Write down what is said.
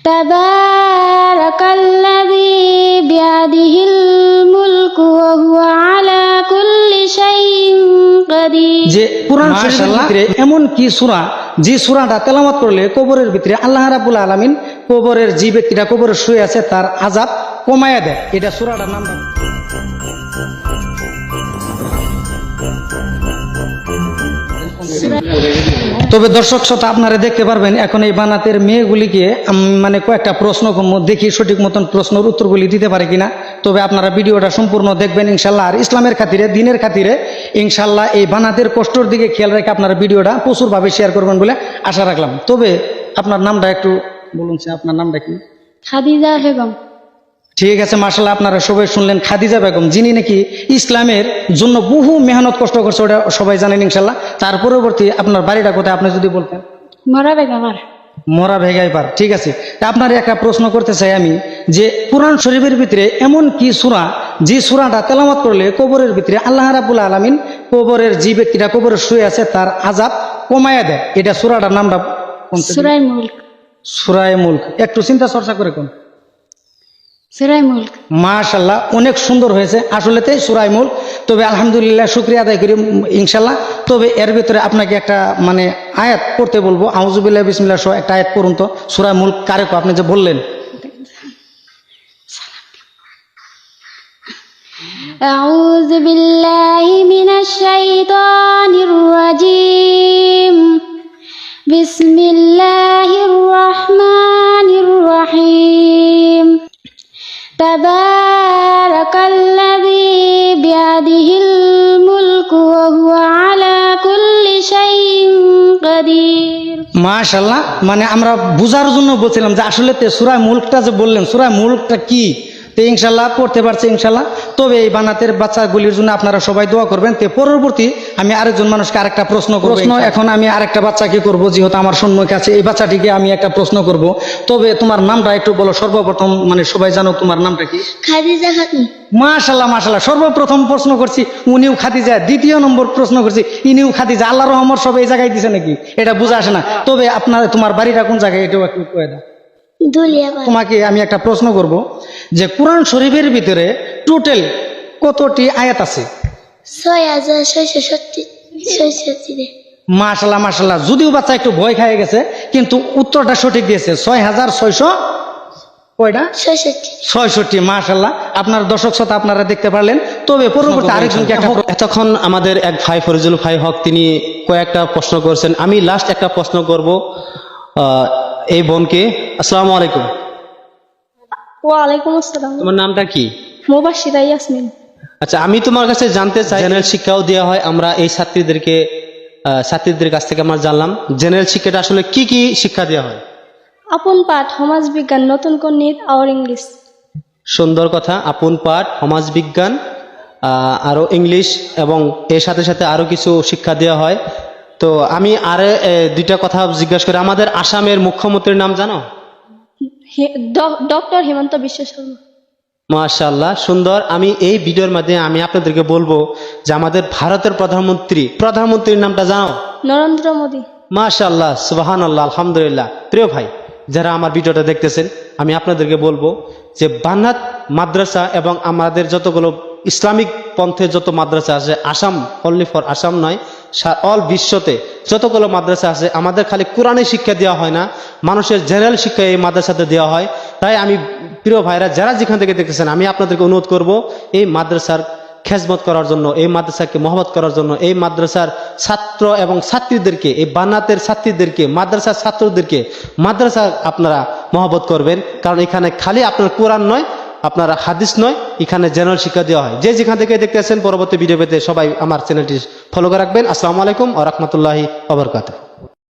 তাবারাকাল্লাযী বিয়াদিহিল মুলকু ওয়া হুয়া আলা কুল্লি শাইইন কাদির। যে কুরআন শরীফের ভিতরে এমন কি সূরা যে সূরাটা তেলাওয়াত করলে কবরের ভিতরে আল্লাহ রাব্বুল আলামিন কবরের যে ব্যক্তিটা কবরে শুয়ে আছে তার আযাব কমায়া দেয়। এটা সূরাটার নাম তবে দর্শক শ্রোতা আপনারা দেখতে পারবেন এখন এই বানাতের মেয়েগুলিকে মানে কয়েকটা প্রশ্ন দেখি সঠিক মতন প্রশ্নের উত্তরগুলি দিতে পারে কিনা। তবে আপনারা ভিডিওটা সম্পূর্ণ দেখবেন ইনশাল্লাহ। আর ইসলামের খাতিরে দিনের খাতিরে ইনশাল্লাহ এই বানাতের কষ্টর দিকে খেয়াল রেখে আপনারা ভিডিওটা প্রচুরভাবে শেয়ার করবেন বলে আশা রাখলাম। তবে আপনার নামটা একটু বলুন, আপনার নামটা কি? খাদিজা বেগম। ঠিক আছে, মাশাআল্লাহ আপনারা সবাই শুনলেন খাদিজা বেগম, যিনি নাকি ইসলামের জন্য বহু মেহনত কষ্ট করছে, ওটা সবাই জানেন ইনশাল্লাহ। তার পরবর্তী আপনার বাড়িটা কোথায় আপনি যদি বলতেন? মরা বেগমার। মরা ভেগাইপার। ঠিক আছে, আপনার একটা প্রশ্ন করতে চাই আমি, যে কুরআন শরীফের ভিতরে এমন কি সূরা যে সূরাটা তেলাওয়াত করলে কবরের ভিতরে আল্লাহ রাব্বুল আলামিন কবরের যে ব্যক্তিটা কবরে শুয়ে আছে তার আযাব কমায়া দেয়? এটা সূরাটার নামটা কোনটা? সূরা মুলক। সূরা মুলক। একটু চিন্তা চর্চা করে কোন? সূরা মুলক। মাশাআল্লাহ, অনেক সুন্দর হয়েছে আসলেতে সূরা মুলক। তবে আলহামদুলিল্লাহ, শুকরিয়া আদায় করি ইনশাল্লাহ। তবে এর ভিতরে আপনাকে একটা মানে আয়াত পড়তে বলবো, আউযু বিল্লাহি বিসমিল্লাহ সহ একটা আয়াত পড়ুন তো। সূরা মুলক কারে কো আপনি যে বললেন? আউযু বিল্লাহি মিনাশ শাইতানির রাজীম। বিসমিল্লাহির রহমানির রহিম। তাবারাকাল্লাযী বিয়াদিহিল মুলকু ওয়া হুয়া আলা কুল্লি শাইইন কাদির। মাশাআল্লাহ, মানে আমরা বুঝার জন্য বলছিলাম যে আসলে সূরা মুলকটা যে বললেন, সূরা মুলকটা কি, তো ইনশাল্লাহ পড়তে পারছে ইনশাল্লাহ। তবে এই বানাতের বাচ্চাগুলির জন্য আপনারা সবাই দোয়া করবেন। তো পরবর্তী আমি আরেকজন মানুষকে আরেকটা প্রশ্ন করব। এখন আমি আরেকটা বাচ্চাকে করব, যেহেতু আমার সম্মুখে আছে এই বাচ্চাটিকে আমি একটা প্রশ্ন করব। তবে তোমার নামটা একটু বলো সর্বপ্রথম, মানে সবাই জানো তোমার নামটা কি? খাদিজা খাতুন। মাশাআল্লাহ মাশাআল্লাহ, সর্বপ্রথম প্রশ্ন করছি উনিও খাদিজা, দ্বিতীয় নম্বর প্রশ্ন করছি ইনিও খাদিজা। আল্লাহর রহমত সব এই জায়গায় দিছে নাকি এটা বোঝা আসে না। তবে তোমার বাড়িটা কোন জায়গায় এটাও একটু কয়ে দাও। তোমাকে আমি একটা প্রশ্ন করব, যে কুরআন শরীফের ভিতরে টোটাল কতটি আয়াত আছে? 6666। মাশাআল্লাহ মাশাআল্লাহ, যদিও বাচ্চা একটু ভয় খেয়ে গেছে কিন্তু উত্তরটা সঠিক দিয়েছে। 6600 কয়টা? 66। মাশাআল্লাহ, আপনার দর্শক শ্রোতা আপনারা দেখতে পারলেন। তবে পরবর্তী আরেকজনকে এতক্ষণ আমাদের এক ভাই ফরিজুল ভাই হক তিনি কয়েকটা প্রশ্ন করেছেন। আমি লাস্ট একটা প্রশ্ন করব এই বোনকে। আসসালামু আলাইকুম। ওয়ালাইকুম আসসালাম। তোমার নামটা কি? মুবাশশিরা ইয়াসমিন। আচ্ছা, আমি তোমার কাছে জানতে চাই, জেনারেল শিক্ষাও দেওয়া হয়, আমরা এই ছাত্রীদের কাছ থেকে আমরা জানলাম জেনারেল শিক্ষাটা আসলে কি কি শিক্ষা দেওয়া হয়? আপন পাঠ, সমাজ বিজ্ঞান, নতুন গণিত আর ইংলিশ। সুন্দর কথা, আপন পাঠ, সমাজ বিজ্ঞান, আরো ইংলিশ, এবং এর সাথে সাথে আরো কিছু শিক্ষা দেওয়া হয়। তো আমি আরে দুইটা কথা জিজ্ঞাসা করি, আমাদের আসামের মুখ্যমন্ত্রীর নাম জানো? ডক্টর হিমন্ত বিশ্ব শর্মা। মাশাআল্লাহ, সুন্দর। আমি এই ভিডিওর মাধ্যমে আমি আপনাদেরকে বলবো যে আমাদের ভারতের প্রধানমন্ত্রীর নামটা জানো? নরেন্দ্র মোদী। মাশাআল্লাহ, সুবহানাল্লাহ, আলহামদুলিল্লাহ। প্রিয় ভাই, যারা আমার ভিডিওটা দেখতেছেন, আমি আপনাদেরকে বলবো যে বানাত মাদ্রাসা এবং আমাদের যতগুলো ইসলামিক পন্থের যত মাদ্রাসা আছে, আসাম, অনলি ফর আসাম নয়, অল বিশ্বতে যতগুলো মাদ্রাসা আছে, আমাদের খালি কোরআনের শিক্ষা দেওয়া হয় না, মানুষের জেনারেল শিক্ষা এই মাদ্রাসাতে দেওয়া হয়। তাই আমি প্রিয় ভাইরা যারা যেখান থেকে দেখতেছেন, আমি আপনাদেরকে অনুরোধ করব এই মাদ্রাসার খেজমত করার জন্য, এই মাদ্রাসাকে মহব্বত করার জন্য, এই মাদ্রাসার ছাত্র এবং ছাত্রীদেরকে, এই বানাতের ছাত্রীদেরকে, মাদ্রাসার ছাত্রদেরকে মাদ্রাসা আপনারা মহব্বত করবেন। কারণ এখানে খালি আপনার কোরআন নয়, আপনার হাদিস নয়, এখানে জেনারেল শিক্ষা দেওয়া হয়। যে যেখান থেকে দেখতে আসেন, পরবর্তী ভিডিও পেতে সবাই আমার চ্যানেলটি ফলো করে রাখবেন। আসসালামু আলাইকুম ওয়া রাহমাতুল্লাহি ওয়া বারাকাতুহু।